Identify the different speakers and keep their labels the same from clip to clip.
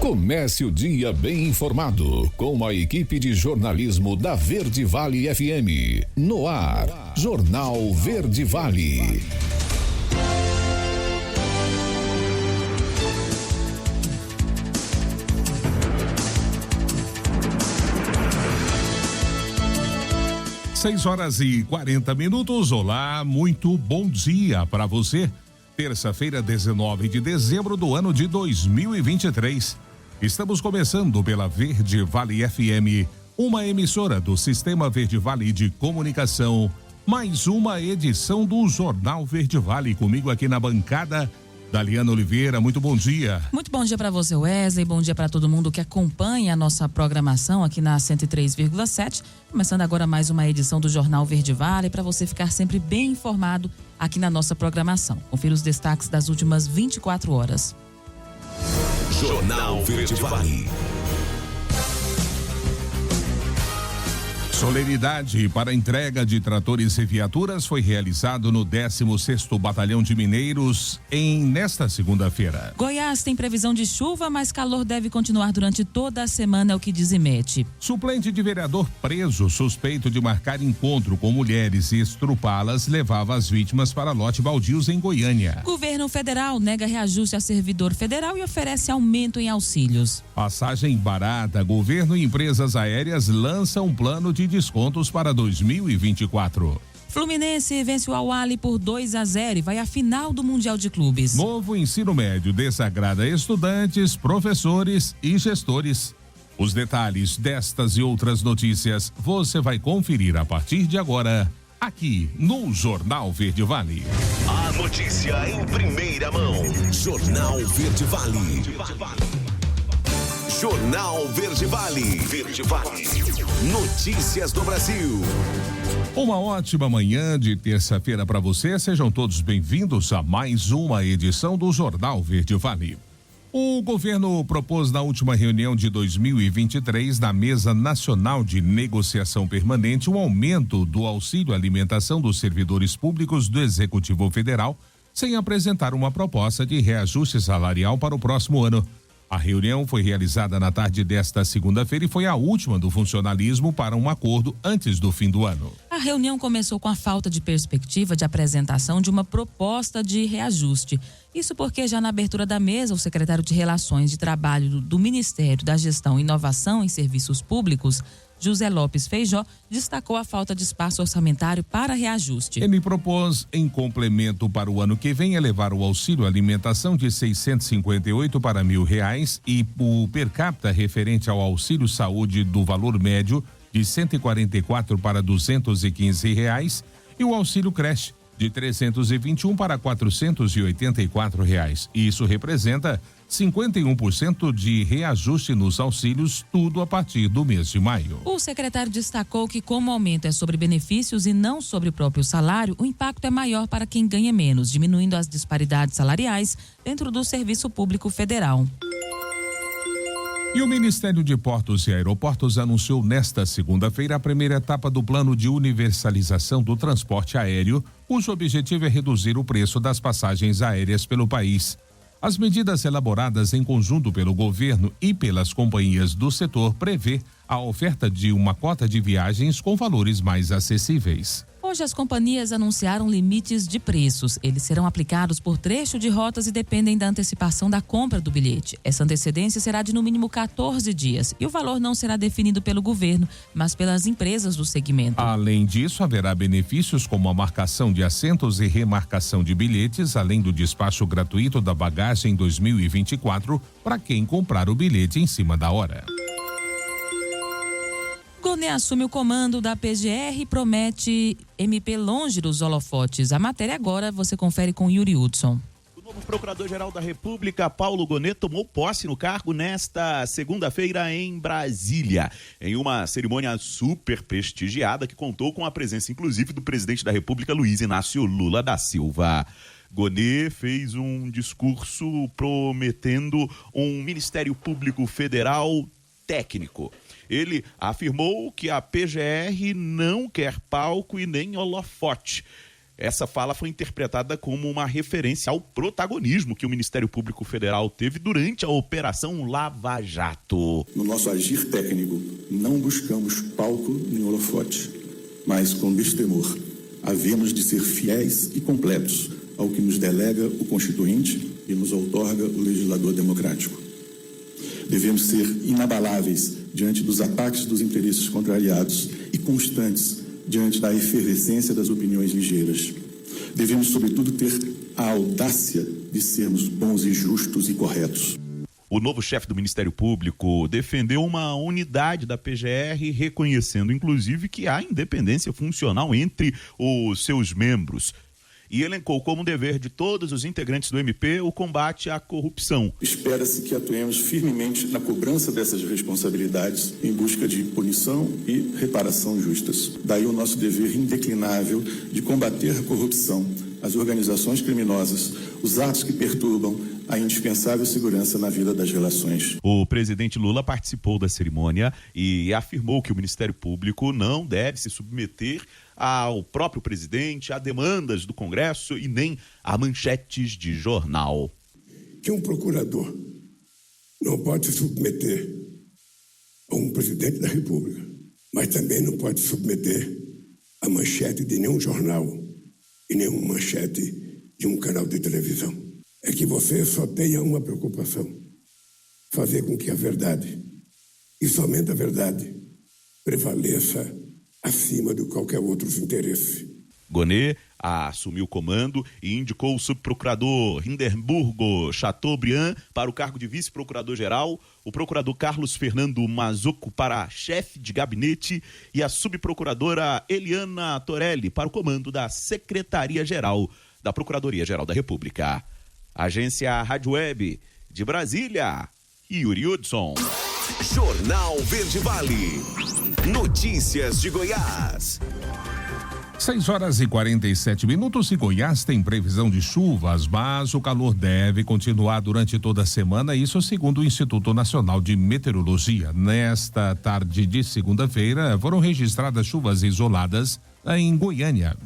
Speaker 1: Comece o dia bem informado com a equipe de jornalismo da Verde Vale FM. No ar, Jornal Verde Vale.
Speaker 2: Seis horas e 40 minutos. Olá, muito bom dia para você. Terça-feira, 19 de dezembro do ano de 2023. Estamos começando pela Verde Vale FM, uma emissora do Sistema Verde Vale de Comunicação. Mais uma edição do Jornal Verde Vale. Comigo aqui na bancada, Daliana Oliveira. Muito bom dia.
Speaker 3: Muito bom dia para você, Wesley. Bom dia para todo mundo que acompanha a nossa programação aqui na 103,7. Começando agora mais uma edição do Jornal Verde Vale, para você ficar sempre bem informado aqui na nossa programação. Confira os destaques das últimas 24 horas.
Speaker 1: Jornal Verde Vale.
Speaker 2: Solenidade para entrega de tratores e viaturas foi realizado no 16º Batalhão de Mineiros nesta segunda-feira.
Speaker 3: Goiás tem previsão de chuva, mas calor deve continuar durante toda a semana, é o que diz IMET.
Speaker 2: Suplente de vereador preso, suspeito de marcar encontro com mulheres e estrupá-las, levava as vítimas para lote baldios em Goiânia.
Speaker 3: Governo federal nega reajuste a servidor federal e oferece aumento em auxílios.
Speaker 2: Passagem barata, governo e empresas aéreas lançam um plano de descontos para 2024.
Speaker 3: Fluminense vence o Al-Ahly por 2-0 e vai à final do Mundial de Clubes.
Speaker 2: Novo ensino médio desagrada estudantes, professores e gestores. Os detalhes destas e outras notícias você vai conferir a partir de agora, aqui no Jornal Verde Vale.
Speaker 1: A notícia em primeira mão. Jornal Verde Vale. Jornal Verde Vale. Verde Vale. Notícias do Brasil.
Speaker 2: Uma ótima manhã de terça-feira para você. Sejam todos bem-vindos a mais uma edição do Jornal Verde Vale. O governo propôs na última reunião de 2023 na Mesa Nacional de Negociação Permanente um aumento do auxílio alimentação dos servidores públicos do Executivo Federal, sem apresentar uma proposta de reajuste salarial para o próximo ano. A reunião foi realizada na tarde desta segunda-feira e foi a última do funcionalismo para um acordo antes do fim do ano.
Speaker 3: A reunião começou com a falta de perspectiva de apresentação de uma proposta de reajuste. Isso porque já na abertura da mesa, o secretário de Relações de Trabalho do Ministério da Gestão e Inovação em Serviços Públicos, José Lopes Feijó, destacou a falta de espaço orçamentário para reajuste.
Speaker 2: Ele propôs, em complemento para o ano que vem, elevar o auxílio alimentação de 658 para R$1.000 e o per capita referente ao auxílio saúde do valor médio de 144 para R$215 e o auxílio creche de 321 para R$484. Isso representa 51% de reajuste nos auxílios, tudo a partir do mês de maio.
Speaker 3: O secretário destacou que, como o aumento é sobre benefícios e não sobre o próprio salário, o impacto é maior para quem ganha menos, diminuindo as disparidades salariais dentro do Serviço Público Federal.
Speaker 2: E o Ministério de Portos e Aeroportos anunciou nesta segunda-feira a primeira etapa do plano de universalização do transporte aéreo, cujo objetivo é reduzir o preço das passagens aéreas pelo país. As medidas elaboradas em conjunto pelo governo e pelas companhias do setor prevê a oferta de uma cota de viagens com valores mais acessíveis.
Speaker 3: Hoje as companhias anunciaram limites de preços. Eles serão aplicados por trecho de rotas e dependem da antecipação da compra do bilhete. Essa antecedência será de no mínimo 14 dias e o valor não será definido pelo governo, mas pelas empresas do segmento.
Speaker 2: Além disso, haverá benefícios como a marcação de assentos e remarcação de bilhetes, além do despacho gratuito da bagagem em 2024 para quem comprar o bilhete em cima da hora.
Speaker 3: Gonet assume o comando da PGR e promete MP longe dos holofotes. A matéria agora você confere com Yuri Hudson.
Speaker 4: O novo Procurador-Geral da República, Paulo Gonet, tomou posse no cargo nesta segunda-feira em Brasília, em uma cerimônia super prestigiada que contou com a presença, inclusive, do presidente da República, Luiz Inácio Lula da Silva. Gonet fez um discurso prometendo um Ministério Público Federal técnico. Ele afirmou que a PGR não quer palco e nem holofote. Essa fala foi interpretada como uma referência ao protagonismo que o Ministério Público Federal teve durante a Operação Lava Jato.
Speaker 5: No nosso agir técnico, não buscamos palco nem holofote, mas com destemor, havemos de ser fiéis e completos ao que nos delega o Constituinte e nos outorga o legislador democrático. Devemos ser inabaláveis diante dos ataques dos interesses contrariados e constantes diante da efervescência das opiniões ligeiras. Devemos, sobretudo, ter a audácia de sermos bons e justos e corretos.
Speaker 4: O novo chefe do Ministério Público defendeu uma unidade da PGR, reconhecendo, inclusive, que há independência funcional entre os seus membros. E elencou como dever de todos os integrantes do MP o combate à corrupção.
Speaker 5: Espera-se que atuemos firmemente na cobrança dessas responsabilidades em busca de punição e reparação justas. Daí o nosso dever indeclinável de combater a corrupção, as organizações criminosas, os atos que perturbam a indispensável segurança na vida das relações.
Speaker 4: O presidente Lula participou da cerimônia e afirmou que o Ministério Público não deve se submeter ao próprio presidente, a demandas do Congresso e nem a manchetes de jornal.
Speaker 6: Que um procurador não pode se submeter a um presidente da República, mas também não pode se submeter a manchete de nenhum jornal e nenhuma manchete de um canal de televisão. É que você só tenha uma preocupação: fazer com que a verdade, e somente a verdade, prevaleça acima de qualquer outro interesse.
Speaker 4: Gonê assumiu o comando e indicou o subprocurador Hindenburgo Chateaubriand para o cargo de vice-procurador-geral, o procurador Carlos Fernando Mazzucco para chefe de gabinete e a subprocuradora Eliana Torelli para o comando da Secretaria-Geral da Procuradoria-Geral da República. Agência Rádio Web de Brasília, Yuri Hudson.
Speaker 7: Jornal Verde Vale. Notícias de Goiás.
Speaker 2: 6h47 e Goiás tem previsão de chuvas, mas o calor deve continuar durante toda a semana, isso segundo o Instituto Nacional de Meteorologia. Nesta tarde de segunda-feira foram registradas chuvas isoladas em Goiânia.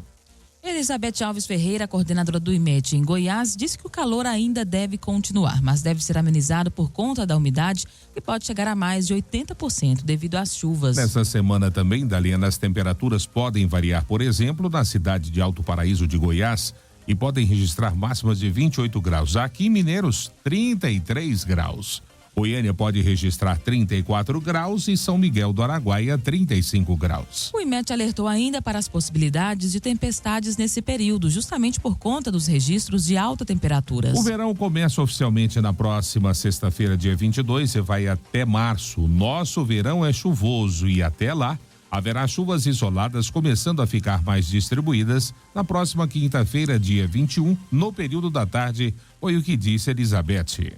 Speaker 3: Elizabeth Alves Ferreira, coordenadora do IMET em Goiás, disse que o calor ainda deve continuar, mas deve ser amenizado por conta da umidade, que pode chegar a mais de 80% devido às chuvas.
Speaker 2: Nessa semana também, Daliana, as temperaturas podem variar, por exemplo, na cidade de Alto Paraíso de Goiás, e podem registrar máximas de 28 graus. Aqui em Mineiros, 33 graus. Goiânia pode registrar 34 graus e São Miguel do Araguaia 35 graus.
Speaker 3: O IMET alertou ainda para as possibilidades de tempestades nesse período, justamente por conta dos registros de alta temperatura.
Speaker 2: O verão começa oficialmente na próxima sexta-feira, dia 22, e vai até março. Nosso verão é chuvoso e até lá haverá chuvas isoladas começando a ficar mais distribuídas na próxima quinta-feira, dia 21, no período da tarde, foi o que disse Elizabeth.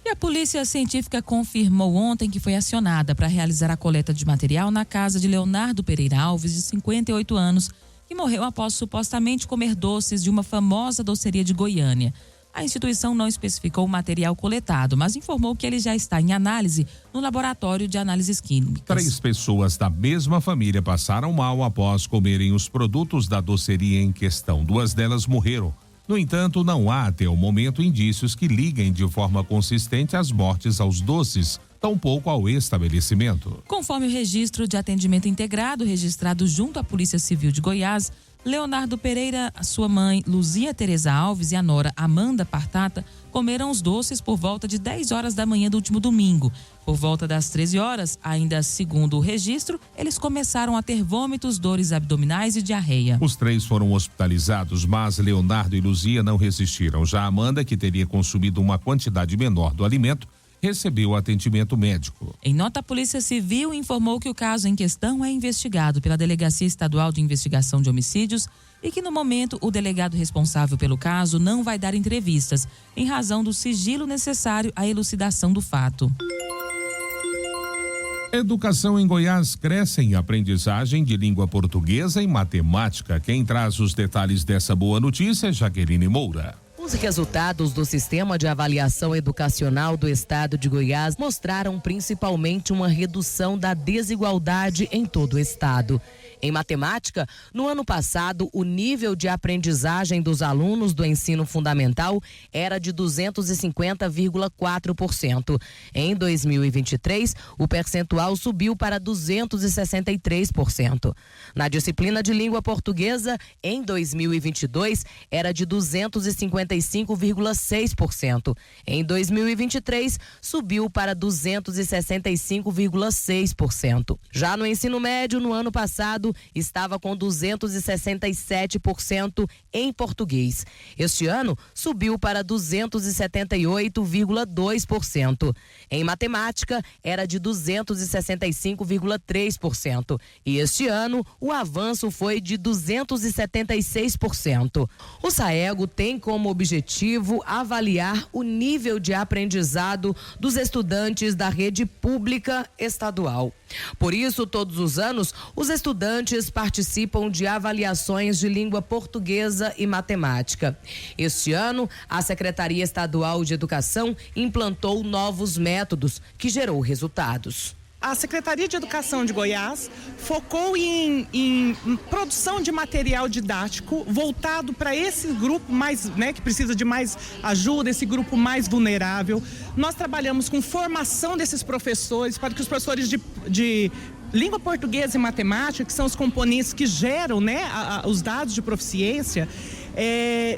Speaker 3: E a Polícia Científica confirmou ontem que foi acionada para realizar a coleta de material na casa de Leonardo Pereira Alves, de 58 anos, que morreu após supostamente comer doces de uma famosa doceria de Goiânia. A instituição não especificou o material coletado, mas informou que ele já está em análise no laboratório de análises químicas.
Speaker 2: 3 pessoas da mesma família passaram mal após comerem os produtos da doceria em questão. 2 delas morreram. No entanto, não há até o momento indícios que liguem de forma consistente as mortes aos doces, tampouco ao estabelecimento.
Speaker 3: Conforme o registro de atendimento integrado registrado junto à Polícia Civil de Goiás, Leonardo Pereira, sua mãe Luzia Tereza Alves e a nora Amanda Partata comeram os doces por volta de 10 horas da manhã do último domingo. Por volta das 13 horas, ainda segundo o registro, eles começaram a ter vômitos, dores abdominais e diarreia.
Speaker 2: Os 3 foram hospitalizados, mas Leonardo e Luzia não resistiram. Já Amanda, que teria consumido uma quantidade menor do alimento, recebeu atendimento médico.
Speaker 3: Em nota, a Polícia Civil informou que o caso em questão é investigado pela Delegacia Estadual de Investigação de Homicídios e que, no momento, o delegado responsável pelo caso não vai dar entrevistas, em razão do sigilo necessário à elucidação do fato.
Speaker 2: Educação em Goiás cresce em aprendizagem de língua portuguesa e matemática. Quem traz os detalhes dessa boa notícia é Jaqueline Moura.
Speaker 8: Os resultados do Sistema de Avaliação Educacional do Estado de Goiás mostraram principalmente uma redução da desigualdade em todo o estado. Em matemática, no ano passado, o nível de aprendizagem dos alunos do ensino fundamental era de 250,4%. Em 2023, o percentual subiu para 263%. Na disciplina de língua portuguesa, em 2022, era de 255,6%. Em 2023, subiu para 265,6%. Já no ensino médio, no ano passado, estava com 267% em português. Este ano, subiu para 278,2%. Em matemática, era de 265,3%. E este ano, o avanço foi de 276%. O SAEGO tem como objetivo avaliar o nível de aprendizado dos estudantes da rede pública estadual. Por isso, todos os anos, os estudantes participam de avaliações de língua portuguesa e matemática. Este ano, a Secretaria Estadual de Educação implantou novos métodos que gerou resultados.
Speaker 9: A Secretaria de Educação de Goiás focou em produção de material didático voltado para esse grupo mais, que precisa de mais ajuda, esse grupo mais vulnerável. Nós trabalhamos com formação desses professores para que os professores de língua portuguesa e matemática, que são os componentes que geram, os dados de proficiência,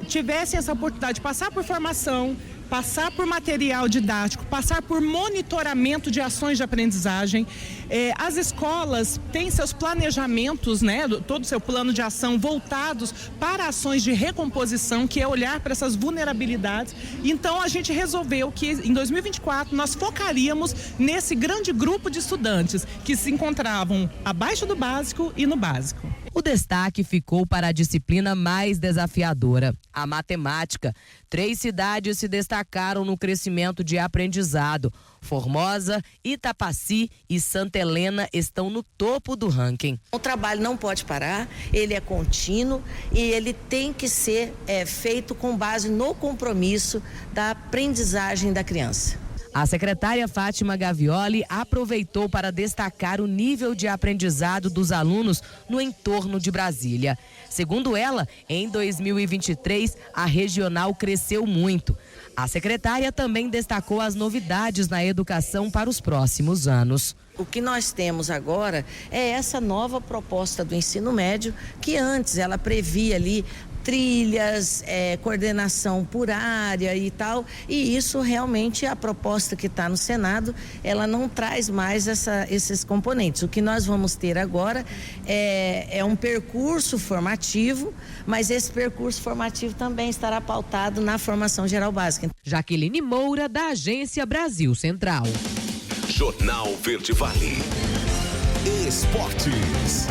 Speaker 9: tivessem essa oportunidade de passar por formação, passar por material didático, passar por monitoramento de ações de aprendizagem. As escolas têm seus planejamentos, todo o seu plano de ação voltados para ações de recomposição, que é olhar para essas vulnerabilidades. Então, a gente resolveu que em 2024 nós focaríamos nesse grande grupo de estudantes que se encontravam abaixo do básico e no básico.
Speaker 8: O destaque ficou para a disciplina mais desafiadora, a matemática. 3 cidades se destacaram no crescimento de aprendizado. Formosa, Itapaci e Santa Helena estão no topo do ranking.
Speaker 10: O trabalho não pode parar, ele é contínuo e ele tem que ser feito com base no compromisso da aprendizagem da criança.
Speaker 8: A secretária Fátima Gavioli aproveitou para destacar o nível de aprendizado dos alunos no entorno de Brasília. Segundo ela, em 2023, a regional cresceu muito. A secretária também destacou as novidades na educação para os próximos anos.
Speaker 10: O que nós temos agora é essa nova proposta do ensino médio, que antes ela previa ali trilhas, coordenação por área e tal, e isso realmente, a proposta que está no Senado, ela não traz mais esses componentes. O que nós vamos ter agora é um percurso formativo, mas esse percurso formativo também estará pautado na formação geral básica.
Speaker 8: Jaqueline Moura, da Agência Brasil Central.
Speaker 7: Jornal Verde Vale. Esportes.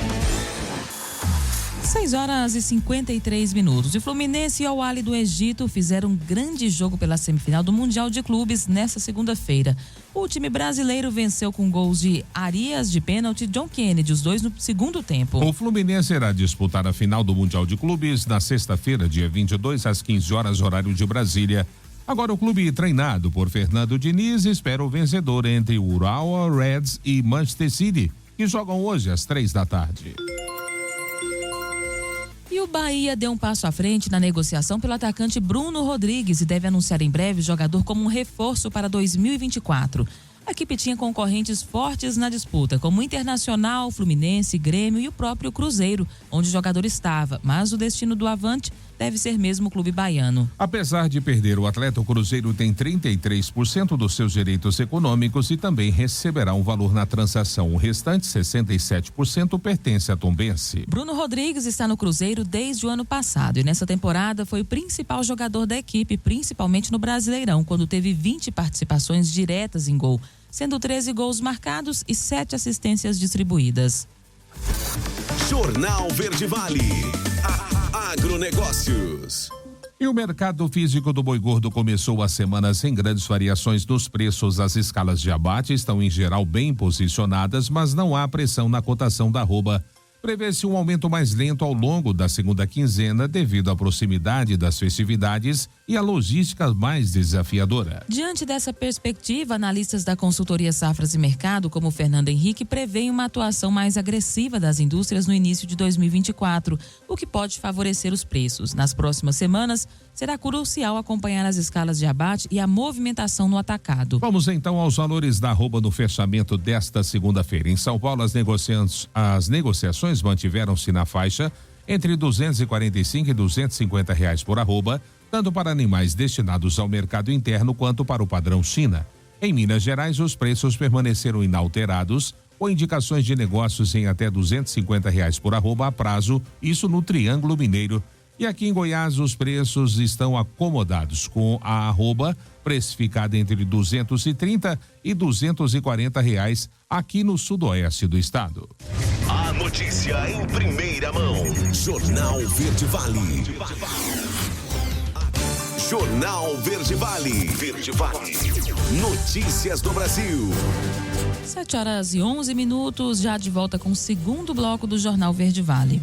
Speaker 3: 6h53. O Fluminense e o Al-Ahly do Egito fizeram um grande jogo pela semifinal do Mundial de Clubes nesta segunda-feira. O time brasileiro venceu com gols de Arias de pênalti e John Kennedy, os dois no segundo tempo.
Speaker 2: O Fluminense irá disputar a final do Mundial de Clubes na sexta-feira, dia 22, às 15 horas, horário de Brasília. Agora o clube, treinado por Fernando Diniz, espera o vencedor entre Urawa Reds e Manchester City, que jogam hoje às 3 da tarde.
Speaker 3: E o Bahia deu um passo à frente na negociação pelo atacante Bruno Rodrigues e deve anunciar em breve o jogador como um reforço para 2024. A equipe tinha concorrentes fortes na disputa, como o Internacional, Fluminense, Grêmio e o próprio Cruzeiro, onde o jogador estava, mas o destino do Avante deve ser mesmo o clube baiano.
Speaker 2: Apesar de perder o atleta, o Cruzeiro tem 33% dos seus direitos econômicos e também receberá um valor na transação. O restante, 67%, pertence a Tombense.
Speaker 3: Bruno Rodrigues está no Cruzeiro desde o ano passado e nessa temporada foi o principal jogador da equipe, principalmente no Brasileirão, quando teve 20 participações diretas em gol, sendo 13 gols marcados e 7 assistências distribuídas.
Speaker 7: Jornal Verde Vale. Agronegócios.
Speaker 2: E o mercado físico do boi gordo começou a semana sem grandes variações nos preços. As escalas de abate estão em geral bem posicionadas, mas não há pressão na cotação da arroba. Prevê-se um aumento mais lento ao longo da segunda quinzena devido à proximidade das festividades e a logística mais desafiadora.
Speaker 3: Diante dessa perspectiva, analistas da consultoria Safras e Mercado, como Fernando Henrique, prevêem uma atuação mais agressiva das indústrias no início de 2024, o que pode favorecer os preços. Nas próximas semanas, será crucial acompanhar as escalas de abate e a movimentação no atacado.
Speaker 2: Vamos então aos valores da arroba no fechamento desta segunda-feira. Em São Paulo, as negociações mantiveram-se na faixa entre R$245 e R$250 por arroba, tanto para animais destinados ao mercado interno quanto para o padrão China. Em Minas Gerais, os preços permaneceram inalterados, com indicações de negócios em até R$250 por arroba a prazo, isso no Triângulo Mineiro. E aqui em Goiás, os preços estão acomodados, com a arroba precificada entre R$230 e R$240 aqui no sudoeste do estado.
Speaker 7: A notícia em primeira mão. Jornal Verde Vale. Jornal Verde Vale. Verde Vale. Notícias do Brasil.
Speaker 3: 7h11, já de volta com o segundo bloco do Jornal Verde Vale.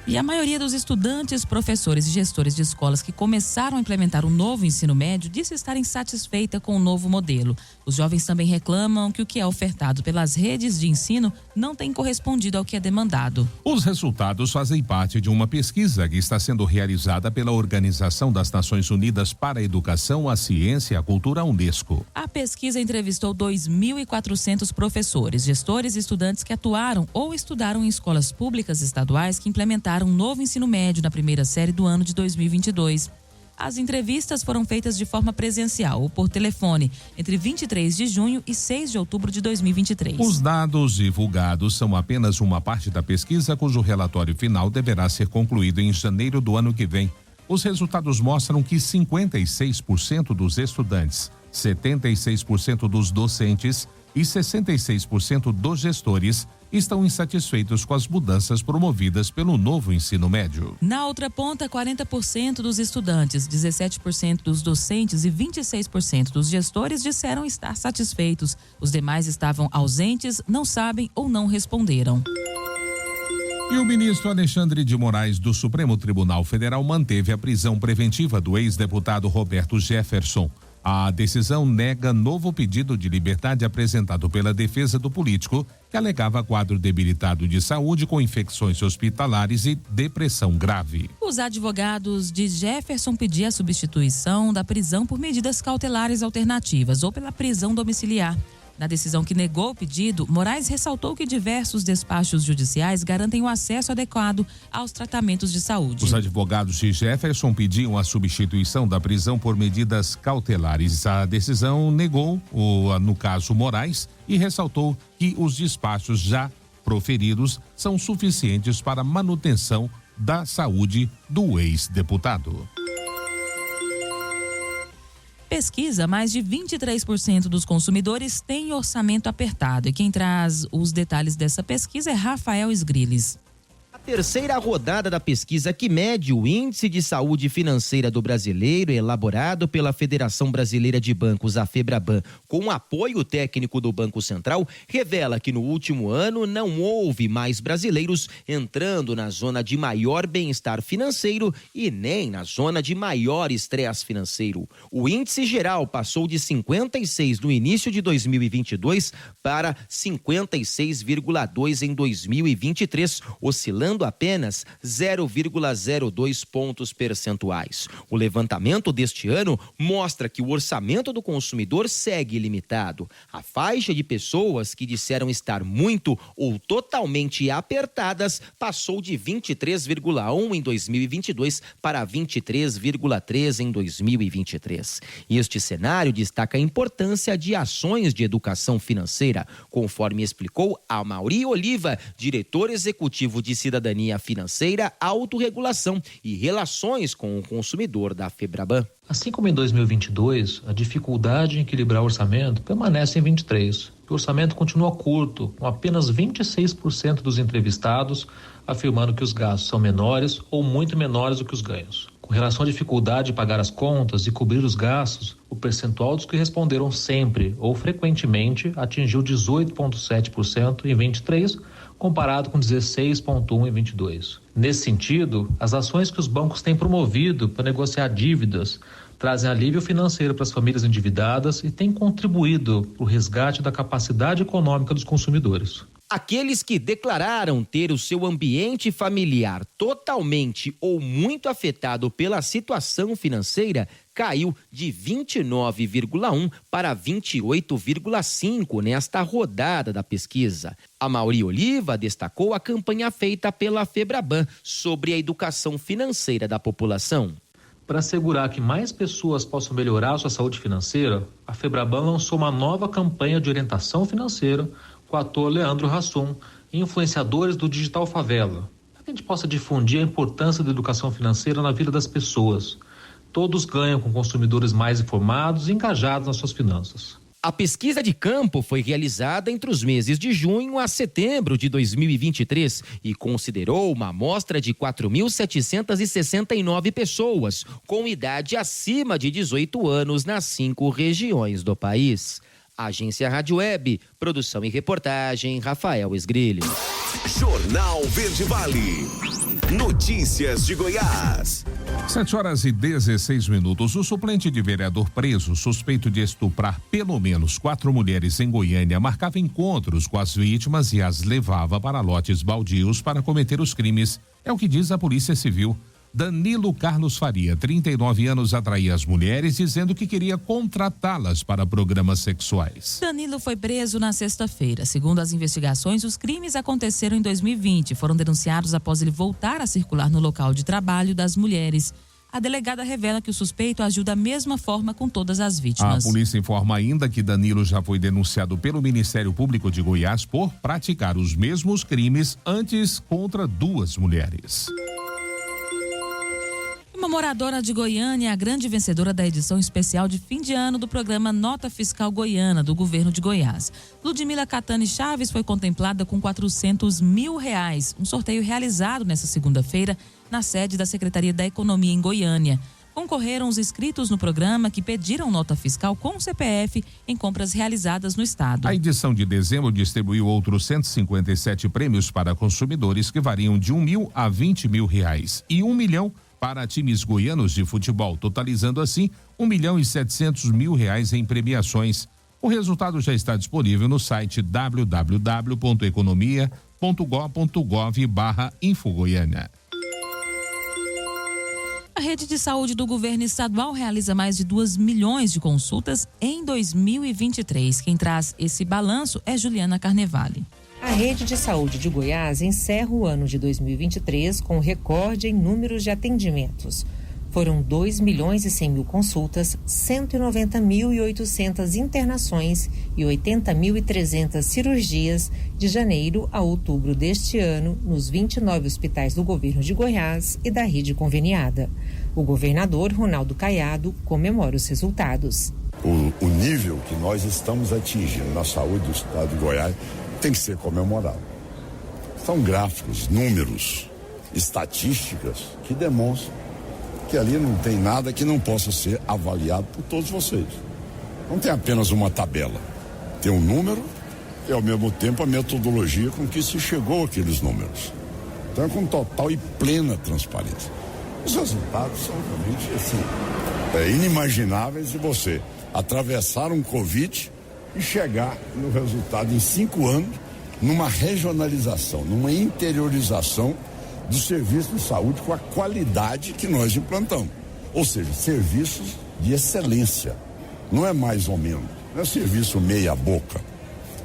Speaker 3: E a maioria dos estudantes, professores e gestores de escolas que começaram a implementar o novo ensino médio disse estar insatisfeita com o novo modelo. Os jovens também reclamam que o que é ofertado pelas redes de ensino não tem correspondido ao que é demandado.
Speaker 2: Os resultados fazem parte de uma pesquisa que está sendo realizada pela Organização das Nações Unidas para a Educação, a Ciência e a Cultura, Unesco.
Speaker 3: A pesquisa entrevistou 2.400 professores, gestores e estudantes que atuaram ou estudaram em escolas públicas estaduais que implementaram um novo ensino médio na primeira série do ano de 2022. As entrevistas foram feitas de forma presencial ou por telefone entre 23 de junho e 6 de outubro de 2023.
Speaker 2: Os dados divulgados são apenas uma parte da pesquisa, cujo relatório final deverá ser concluído em janeiro do ano que vem. Os resultados mostram que 56% dos estudantes, 76% dos docentes e 66% dos gestores estão insatisfeitos com as mudanças promovidas pelo novo ensino médio.
Speaker 3: Na outra ponta, 40% dos estudantes, 17% dos docentes e 26% dos gestores disseram estar satisfeitos. Os demais estavam ausentes, não sabem ou não responderam.
Speaker 2: E o ministro Alexandre de Moraes do Supremo Tribunal Federal manteve a prisão preventiva do ex-deputado Roberto Jefferson. A decisão nega novo pedido de liberdade apresentado pela defesa do político, que alegava quadro debilitado de saúde com infecções hospitalares e depressão grave.
Speaker 3: Os advogados de Jefferson pediam a substituição da prisão por medidas cautelares alternativas ou pela prisão domiciliar. Na decisão que negou o pedido, Moraes ressaltou que diversos despachos judiciais garantem o acesso adequado aos tratamentos de saúde.
Speaker 2: Os advogados de Jefferson pediam a substituição da prisão por medidas cautelares. A decisão negou, no caso Moraes, e ressaltou que os despachos já proferidos são suficientes para a manutenção da saúde do ex-deputado.
Speaker 3: Pesquisa, mais de 23% dos consumidores têm orçamento apertado. E quem traz os detalhes dessa pesquisa é Rafael Sgrilles.
Speaker 11: A terceira rodada da pesquisa que mede o Índice de Saúde Financeira do Brasileiro, elaborado pela Federação Brasileira de Bancos, a FEBRABAN, com apoio técnico do Banco Central, revela que no último ano não houve mais brasileiros entrando na zona de maior bem-estar financeiro e nem na zona de maior estresse financeiro. O índice geral passou de 56 no início de 2022 para 56,2 em 2023, oscilando apenas 0,02 pontos percentuais. O levantamento deste ano mostra que o orçamento do consumidor segue limitado. A faixa de pessoas que disseram estar muito ou totalmente apertadas passou de 23,1 em 2022 para 23,3 em 2023. Este cenário destaca a importância de ações de educação financeira, conforme explicou Amaury Oliva, diretor executivo de Cidadania Financeira, Autorregulação e Relações com o Consumidor da FEBRABAN.
Speaker 12: Assim como em 2022, a dificuldade em equilibrar o orçamento permanece em 23. O orçamento continua curto, com apenas 26% dos entrevistados afirmando que os gastos são menores ou muito menores do que os ganhos. Com relação à dificuldade de pagar as contas e cobrir os gastos, o percentual dos que responderam sempre ou frequentemente atingiu 18,7% em 23, comparado com 16,1 em 22. Nesse sentido, as ações que os bancos têm promovido para negociar dívidas trazem alívio financeiro para as famílias endividadas e têm contribuído para o resgate da capacidade econômica dos consumidores.
Speaker 11: Aqueles que declararam ter o seu ambiente familiar totalmente ou muito afetado pela situação financeira caiu de 29,1 para 28,5 nesta rodada da pesquisa. A Mauri Oliva destacou a campanha feita pela Febraban sobre a educação financeira da população.
Speaker 12: Para assegurar que mais pessoas possam melhorar sua saúde financeira, a Febraban lançou uma nova campanha de orientação financeira com o ator Leandro Hassum e influenciadores do Digital Favela, para que a gente possa difundir a importância da educação financeira na vida das pessoas. Todos ganham com consumidores mais informados e engajados nas suas finanças.
Speaker 11: A pesquisa de campo foi realizada entre os meses de junho a setembro de 2023 e considerou uma amostra de 4.769 pessoas com idade acima de 18 anos nas 5 regiões do país. Agência Rádio Web, produção e reportagem, Rafael Esgrilho.
Speaker 7: Jornal Verde Vale. Notícias de Goiás.
Speaker 2: 7h16. O suplente de vereador preso, suspeito de estuprar pelo menos 4 mulheres em Goiânia, marcava encontros com as vítimas e as levava para lotes baldios para cometer os crimes. É o que diz a Polícia Civil. Danilo Carlos Faria, 39 anos, atraía as mulheres dizendo que queria contratá-las para programas sexuais.
Speaker 3: Danilo foi preso na sexta-feira. Segundo as investigações, os crimes aconteceram em 2020. Foram denunciados após ele voltar a circular no local de trabalho das mulheres. A delegada revela que o suspeito agiu da mesma forma com todas as vítimas.
Speaker 2: A polícia informa ainda que Danilo já foi denunciado pelo Ministério Público de Goiás por praticar os mesmos crimes antes contra 2 mulheres.
Speaker 3: Uma moradora de Goiânia é a grande vencedora da edição especial de fim de ano do programa Nota Fiscal Goiana, do governo de Goiás. Ludmila Catani Chaves foi contemplada com R$400 mil. Um sorteio realizado nesta segunda-feira na sede da Secretaria da Economia em Goiânia. Concorreram os inscritos no programa que pediram nota fiscal com CPF em compras realizadas no estado.
Speaker 2: A edição de dezembro distribuiu outros 157 prêmios para consumidores que variam de R$1.000 a R$20 mil e R$1 milhão para times goianos de futebol, totalizando assim R$1.700.000 em premiações. O resultado já está disponível no site www.economia.gov.br/infogoiânia.
Speaker 3: A rede de saúde do governo estadual realiza mais de 2 milhões de consultas em 2023. Quem traz esse balanço é Juliana Carnevale.
Speaker 13: A rede de saúde de Goiás encerra o ano de 2023 com recorde em números de atendimentos. Foram 2 milhões e 100 mil consultas, 190.800 internações e 80.300 cirurgias de janeiro a outubro deste ano nos 29 hospitais do governo de Goiás e da rede conveniada. O governador Ronaldo Caiado comemora os resultados.
Speaker 14: O nível que nós estamos atingindo na saúde do estado de Goiás tem que ser comemorado. São gráficos, números, estatísticas que demonstram que ali não tem nada que não possa ser avaliado por todos vocês. Não tem apenas uma tabela, tem um número e ao mesmo tempo a metodologia com que se chegou àqueles números. Então é com total e plena transparência. Os resultados são realmente assim, inimagináveis de você atravessar um Covid e chegar no resultado em 5 anos, numa regionalização, numa interiorização do serviço de saúde com a qualidade que nós implantamos. Ou seja, serviços de excelência. Não é mais ou menos, não é serviço meia boca,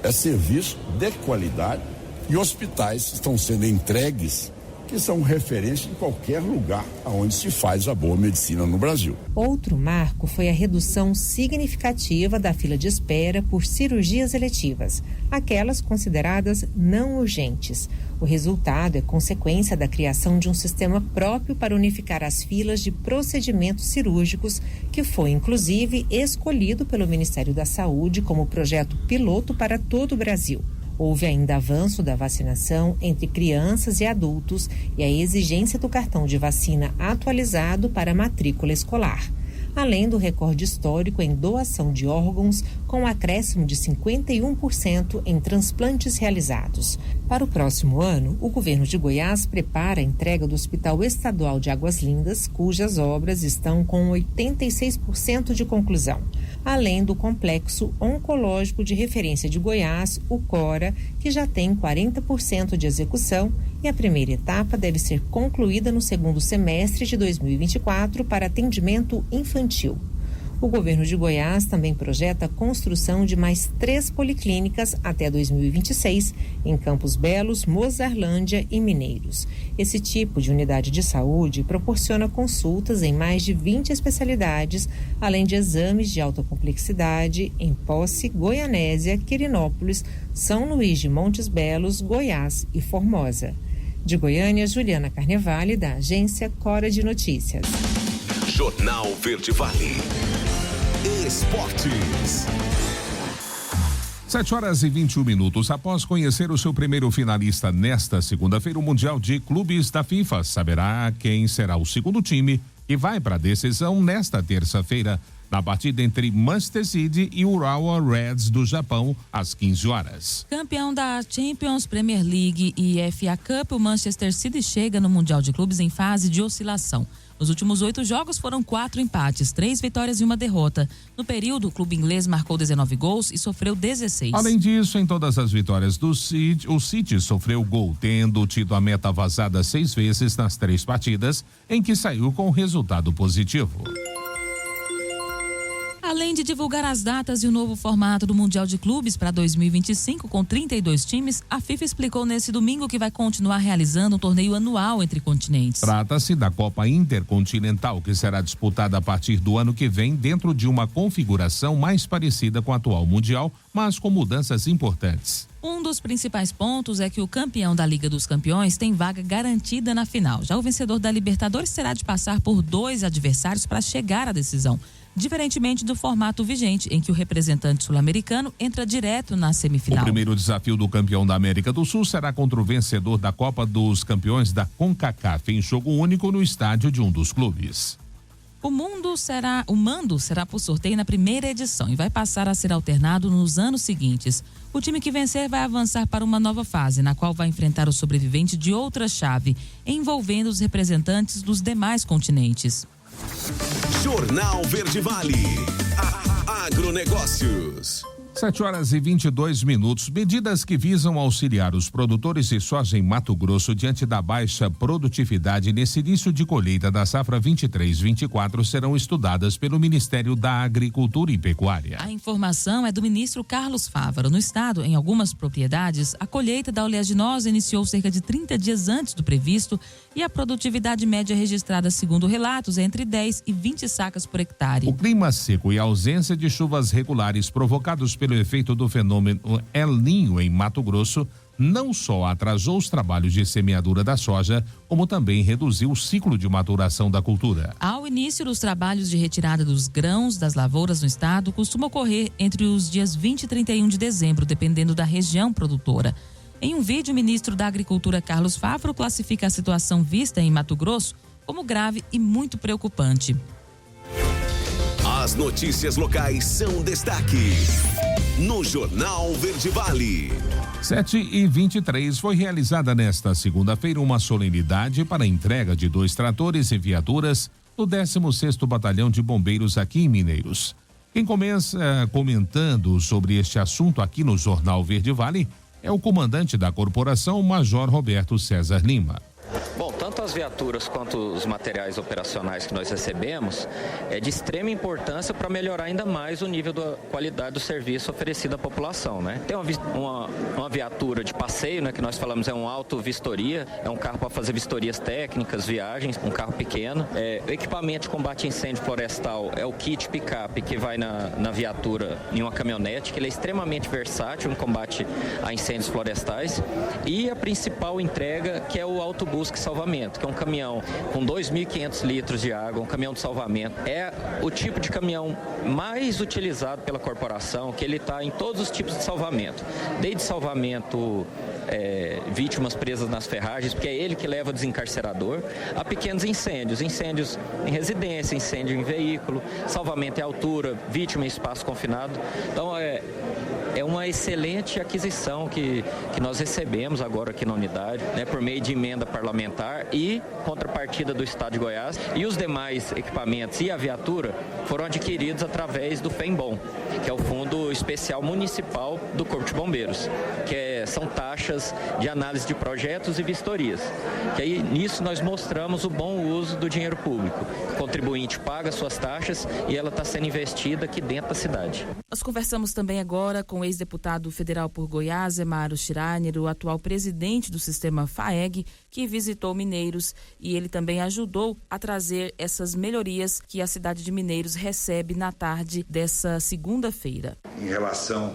Speaker 14: é serviço de qualidade e hospitais estão sendo entregues que são referência em qualquer lugar onde se faz a boa medicina no Brasil.
Speaker 13: Outro marco foi a redução significativa da fila de espera por cirurgias eletivas, aquelas consideradas não urgentes. O resultado é consequência da criação de um sistema próprio para unificar as filas de procedimentos cirúrgicos, que foi, inclusive, escolhido pelo Ministério da Saúde como projeto piloto para todo o Brasil. Houve ainda avanço da vacinação entre crianças e adultos e a exigência do cartão de vacina atualizado para a matrícula escolar. além do recorde histórico em doação de órgãos, com um acréscimo de 51% em transplantes realizados. Para o próximo ano, o governo de Goiás prepara a entrega do Hospital Estadual de Águas Lindas, cujas obras estão com 86% de conclusão, além do Complexo Oncológico de Referência de Goiás, o CORA, que já tem 40% de execução, e a primeira etapa deve ser concluída no segundo semestre de 2024 para atendimento infantil. O governo de Goiás também projeta a construção de mais 3 policlínicas até 2026 em Campos Belos, Mozarlândia e Mineiros. Esse tipo de unidade de saúde proporciona consultas em mais de 20 especialidades, além de exames de alta complexidade em Posse, Goianésia, Quirinópolis, São Luís de Montes Belos, Goiás e Formosa. De Goiânia, Juliana Carnevale, da agência Cora de Notícias.
Speaker 7: Jornal Verde Vale. Esportes.
Speaker 2: 7h21. Após conhecer o seu primeiro finalista nesta segunda-feira, o Mundial de Clubes da FIFA saberá quem será o segundo time que vai para a decisão nesta terça-feira, na partida entre Manchester City e Urawa Reds do Japão, às 15 horas.
Speaker 3: Campeão da Champions, Premier League e FA Cup, o Manchester City chega no Mundial de Clubes em fase de oscilação. Nos últimos 8 jogos foram 4 empates, 3 vitórias e 1 derrota. No período, o clube inglês marcou 19 gols e sofreu 16.
Speaker 2: Além disso, em todas as vitórias do City, o City sofreu gol, tendo tido a meta vazada 6 vezes nas 3 partidas, em que saiu com resultado positivo.
Speaker 3: Além de divulgar as datas e o novo formato do Mundial de Clubes para 2025, com 32 times, a FIFA explicou nesse domingo que vai continuar realizando um torneio anual entre continentes.
Speaker 2: Trata-se da Copa Intercontinental, que será disputada a partir do ano que vem dentro de uma configuração mais parecida com a atual Mundial, mas com mudanças importantes.
Speaker 3: Um dos principais pontos é que o campeão da Liga dos Campeões tem vaga garantida na final. Já o vencedor da Libertadores terá de passar por 2 adversários para chegar à decisão, diferentemente do formato vigente, em que o representante sul-americano entra direto na semifinal.
Speaker 2: O primeiro desafio do campeão da América do Sul será contra o vencedor da Copa dos Campeões da CONCACAF, em jogo único no estádio de um dos clubes.
Speaker 3: O mando será por sorteio na primeira edição e vai passar a ser alternado nos anos seguintes. O time que vencer vai avançar para uma nova fase, na qual vai enfrentar o sobrevivente de outra chave, envolvendo os representantes dos demais continentes.
Speaker 7: Jornal Verde Vale. Agronegócios.
Speaker 2: 7h22. Medidas que visam auxiliar os produtores de soja em Mato Grosso diante da baixa produtividade nesse início de colheita da safra 23/24 serão estudadas pelo Ministério da Agricultura e Pecuária.
Speaker 3: A informação é do ministro Carlos Fávaro. No estado, em algumas propriedades, a colheita da oleaginosa iniciou cerca de 30 dias antes do previsto e a produtividade média registrada, segundo relatos, é entre 10 e 20 sacas por hectare.
Speaker 2: O clima seco e a ausência de chuvas regulares provocados pelo efeito do fenômeno El Niño em Mato Grosso não só atrasou os trabalhos de semeadura da soja, como também reduziu o ciclo de maturação da cultura.
Speaker 3: Ao início dos trabalhos de retirada dos grãos das lavouras no estado, costuma ocorrer entre os dias 20 e 31 de dezembro, dependendo da região produtora. Em um vídeo, o ministro da Agricultura, Carlos Fávaro, classifica a situação vista em Mato Grosso como grave e muito preocupante.
Speaker 7: As notícias locais são destaque no Jornal Verde Vale.
Speaker 2: 7h23. Foi realizada nesta segunda-feira uma solenidade para a entrega de 2 tratores e viaturas do 16º Batalhão de Bombeiros aqui em Mineiros. Quem começa comentando sobre este assunto aqui no Jornal Verde Vale é o comandante da corporação, Major Roberto César Lima.
Speaker 15: Bom, tanto as viaturas quanto os materiais operacionais que nós recebemos é de extrema importância para melhorar ainda mais o nível da qualidade do serviço oferecido à população, né? Tem uma viatura de passeio, né, que nós falamos é um auto-vistoria, é um carro para fazer vistorias técnicas, viagens, um carro pequeno. O equipamento de combate a incêndio florestal é o kit picape que vai na viatura em uma caminhonete, que ele é extremamente versátil no combate a incêndios florestais. E a principal entrega, que é o autobusca e salvamento, que é um caminhão com 2.500 litros de água, um caminhão de salvamento. É o tipo de caminhão mais utilizado pela corporação, que ele está em todos os tipos de salvamento, desde salvamento vítimas presas nas ferragens, porque é ele que leva o desencarcerador, a pequenos incêndios em residência, incêndio em veículo, salvamento em altura, vítima em espaço confinado. Então é uma excelente aquisição que nós recebemos agora aqui na unidade, né, por meio de emenda parlamentar e contrapartida do Estado de Goiás. E os demais equipamentos e a viatura foram adquiridos através do FEMBOM, que é o Fundo Especial Municipal do Corpo de Bombeiros, que são taxas de análise de projetos e vistorias. Que aí nisso nós mostramos o bom uso do dinheiro público. O contribuinte paga suas taxas e ela está sendo investida aqui dentro da cidade.
Speaker 3: Nós conversamos também agora com o ex-deputado federal por Goiás, Emário Schreiner, o atual presidente do sistema FAEG, que visitou Mineiros, e ele também ajudou a trazer essas melhorias que a cidade de Mineiros recebe na tarde dessa segunda-feira.
Speaker 16: Em relação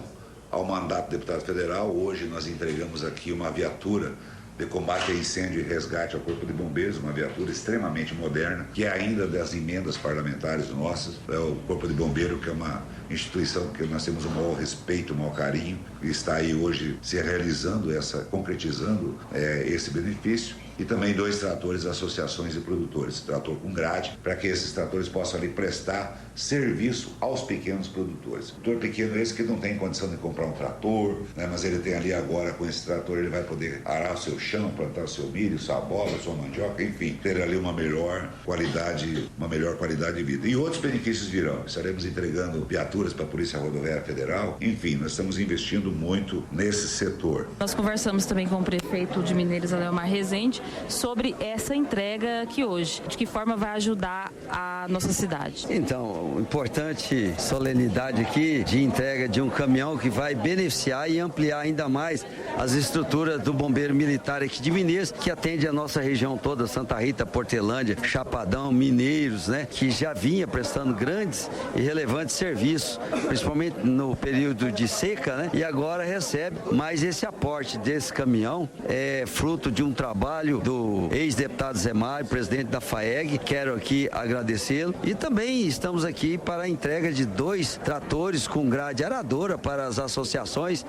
Speaker 16: ao mandato do deputado federal, hoje nós entregamos aqui uma viatura de combate a incêndio e resgate ao Corpo de Bombeiros, uma viatura extremamente moderna, que é ainda das emendas parlamentares nossas. É o Corpo de Bombeiro, que é uma instituição que nós temos o maior respeito, o maior carinho, e está aí hoje se realizando concretizando esse benefício. E também 2 tratores, associações de produtores, trator com grade, para que esses tratores possam ali prestar serviço aos pequenos produtores. O produtor pequeno é esse que não tem condição de comprar um trator, né, mas ele tem ali agora, com esse trator, ele vai poder arar o seu chão, plantar o seu milho, sua bola, sua mandioca, enfim, ter ali uma melhor qualidade de vida. E outros benefícios virão. Estaremos entregando viaturas para a Polícia Rodoviária Federal. Enfim, nós estamos investindo muito nesse setor.
Speaker 3: Nós conversamos também com o prefeito de Mineiros, Aleomar Rezende, sobre essa entrega aqui hoje. De que forma vai ajudar a nossa cidade?
Speaker 17: Então, importante solenidade aqui de entrega de um caminhão que vai beneficiar e ampliar ainda mais as estruturas do Bombeiro Militar aqui de Mineiros, que atende a nossa região toda, Santa Rita, Portelândia, Chapadão, Mineiros, né? Que já vinha prestando grandes e relevantes serviços, principalmente no período de seca, né? E agora recebe mais esse aporte desse caminhão, é fruto de um trabalho do ex-deputado Zé Mário, presidente da FAEG. Quero aqui agradecê-lo. E também estamos aqui para a entrega de 2 tratores com grade aradora para as associações,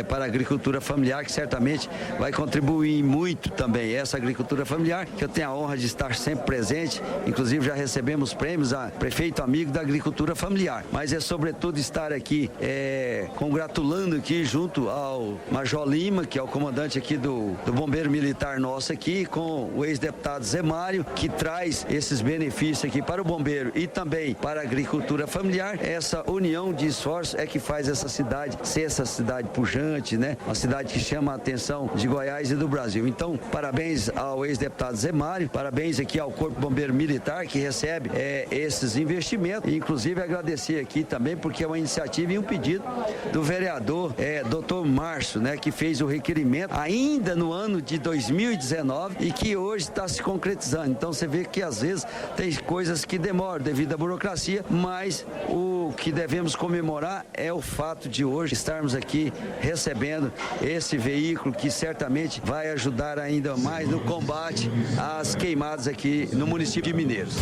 Speaker 17: para a agricultura familiar, que certamente vai contribuir muito também. Essa agricultura familiar, que eu tenho a honra de estar sempre presente, inclusive já recebemos prêmios a prefeito amigo da agricultura familiar. Mas é sobretudo estar aqui congratulando aqui junto ao Major Lima, que é o comandante aqui do Bombeiro Militar nosso aqui, com o ex-deputado Zé Mário, que traz esses benefícios aqui para o bombeiro e também para a agricultura familiar. Essa união de esforços é que faz essa cidade ser essa cidade pujante, né? Uma cidade que chama a atenção de Goiás e do Brasil. Então, parabéns ao ex-deputado Zé Mário, parabéns aqui ao Corpo Bombeiro Militar, que recebe esses investimentos, e inclusive agradecer aqui também, porque é uma iniciativa e um pedido do vereador Dr. Márcio, né? Que fez o requerimento ainda no ano de 2019 e que hoje está se concretizando. Então você vê que às vezes tem coisas que demoram devido à burocracia, mas o que devemos comemorar é o fato de hoje estarmos aqui recebendo esse veículo que certamente vai ajudar ainda mais no combate às queimadas aqui no município de Mineiros.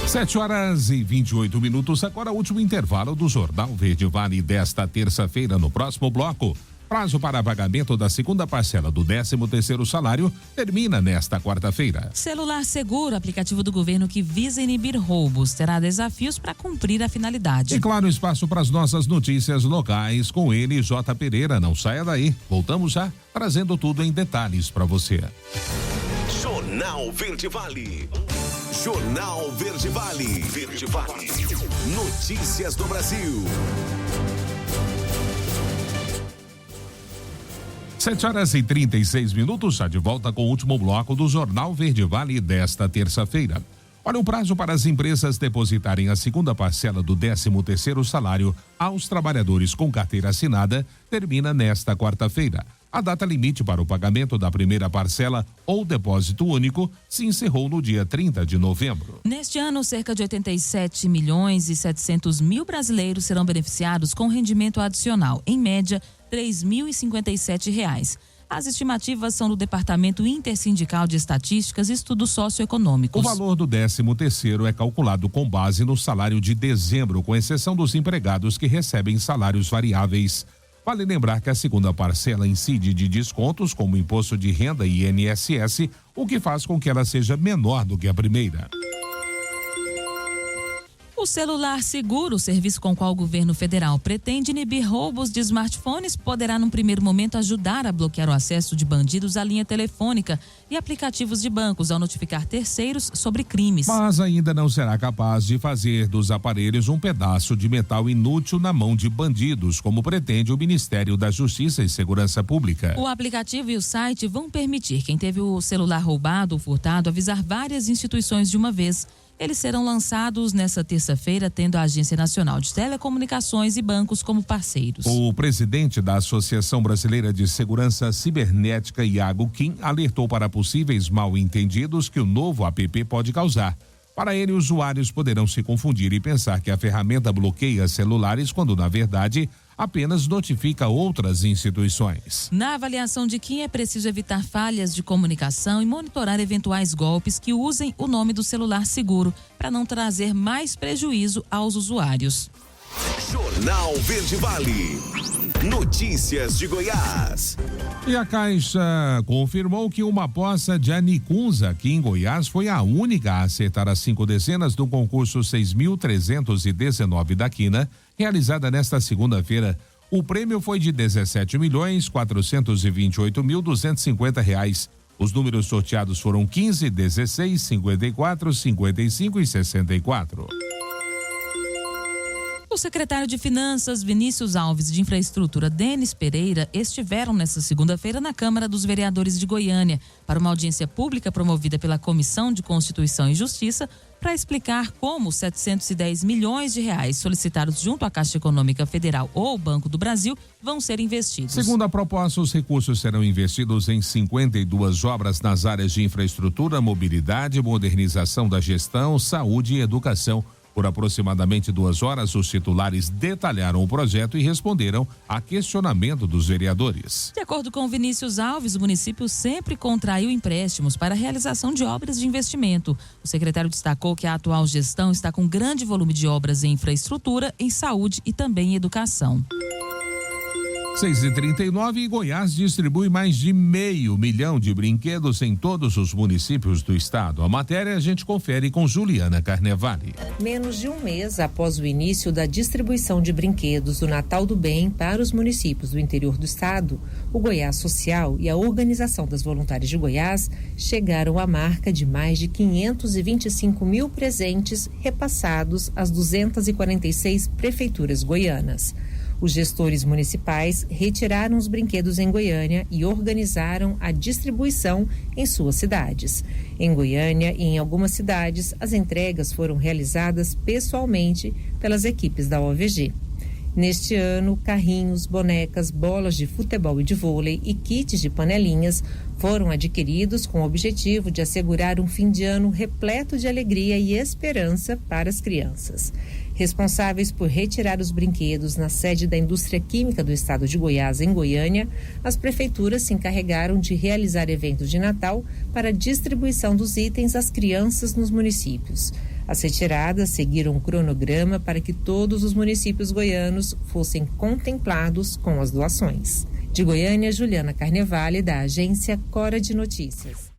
Speaker 2: 7h28. Agora, o último intervalo do Jornal Verde Vale desta terça-feira. No próximo bloco, prazo para pagamento da segunda parcela do 13º salário termina nesta quarta-feira.
Speaker 3: Celular Seguro, aplicativo do governo que visa inibir roubos, terá desafios para cumprir a finalidade.
Speaker 2: E claro, espaço para as nossas notícias locais com ele, J. Pereira. Não saia daí. Voltamos já, trazendo tudo em detalhes para você.
Speaker 7: Jornal Verde Vale. Jornal Verde Vale. Verde Vale. Notícias do Brasil.
Speaker 2: 7h36, já de volta com o último bloco do Jornal Verde Vale desta terça-feira. Olha, o prazo para as empresas depositarem a segunda parcela do 13º salário aos trabalhadores com carteira assinada termina nesta quarta-feira. A data limite para o pagamento da primeira parcela ou depósito único se encerrou no dia 30 de novembro.
Speaker 3: Neste ano, cerca de 87.700.000 brasileiros serão beneficiados com rendimento adicional, em média, R$ 3.057. As estimativas são do Departamento Intersindical de Estatísticas e Estudos Socioeconômicos.
Speaker 2: O valor do 13º é calculado com base no salário de dezembro, com exceção dos empregados que recebem salários variáveis. Vale lembrar que a segunda parcela incide de descontos como imposto de renda e INSS, o que faz com que ela seja menor do que a primeira.
Speaker 3: O celular seguro, serviço com o qual o governo federal pretende inibir roubos de smartphones, poderá num primeiro momento ajudar a bloquear o acesso de bandidos à linha telefônica e aplicativos de bancos ao notificar terceiros sobre crimes.
Speaker 2: Mas ainda não será capaz de fazer dos aparelhos um pedaço de metal inútil na mão de bandidos, como pretende o Ministério da Justiça e Segurança Pública.
Speaker 3: O aplicativo e o site vão permitir quem teve o celular roubado ou furtado avisar várias instituições de uma vez. Eles serão lançados nesta terça-feira, tendo a Agência Nacional de Telecomunicações e bancos como parceiros.
Speaker 2: O presidente da Associação Brasileira de Segurança Cibernética, Iago Kim, alertou para possíveis mal-entendidos que o novo app pode causar. Para ele, usuários poderão se confundir e pensar que a ferramenta bloqueia celulares, quando, na verdade, apenas notifica outras instituições.
Speaker 3: Na avaliação de Kim, é preciso evitar falhas de comunicação e monitorar eventuais golpes que usem o nome do celular seguro, para não trazer mais prejuízo aos usuários.
Speaker 7: Jornal Verde Vale. Notícias de Goiás.
Speaker 2: E a Caixa confirmou que uma poça de anicunza aqui em Goiás foi a única a acertar as 5 dezenas do concurso 6.319 da Quina, realizada nesta segunda-feira. O prêmio foi de R$17.428.250. Os números sorteados foram 15, 16, 54, 55 e 64.
Speaker 3: O secretário de Finanças, Vinícius Alves, de Infraestrutura, Denis Pereira, estiveram nesta segunda-feira na Câmara dos Vereadores de Goiânia para uma audiência pública promovida pela Comissão de Constituição e Justiça para explicar como os 710 milhões de reais solicitados junto à Caixa Econômica Federal ou Banco do Brasil vão ser investidos.
Speaker 2: Segundo a proposta, os recursos serão investidos em 52 obras nas áreas de infraestrutura, mobilidade, modernização da gestão, saúde e educação. Por aproximadamente 2 horas, os titulares detalharam o projeto e responderam a questionamento dos vereadores.
Speaker 3: De acordo com Vinícius Alves, o município sempre contraiu empréstimos para a realização de obras de investimento. O secretário destacou que a atual gestão está com grande volume de obras em infraestrutura, em saúde e também em educação.
Speaker 2: 6h39, e Goiás distribui mais de 500 mil de brinquedos em todos os municípios do estado. A matéria a gente confere com Juliana Carnevale.
Speaker 13: Menos de um mês após o início da distribuição de brinquedos do Natal do Bem para os municípios do interior do estado, o Goiás Social e a Organização das Voluntárias de Goiás chegaram à marca de mais de 525 mil presentes repassados às 246 prefeituras goianas. Os gestores municipais retiraram os brinquedos em Goiânia e organizaram a distribuição em suas cidades. Em Goiânia e em algumas cidades, as entregas foram realizadas pessoalmente pelas equipes da OVG. Neste ano, carrinhos, bonecas, bolas de futebol e de vôlei e kits de panelinhas foram adquiridos com o objetivo de assegurar um fim de ano repleto de alegria e esperança para as crianças. Responsáveis por retirar os brinquedos na sede da Indústria Química do Estado de Goiás, em Goiânia, as prefeituras se encarregaram de realizar eventos de Natal para a distribuição dos itens às crianças nos municípios. As retiradas seguiram um cronograma para que todos os municípios goianos fossem contemplados com as doações. De Goiânia, Juliana Carnevale, da agência Cora de Notícias.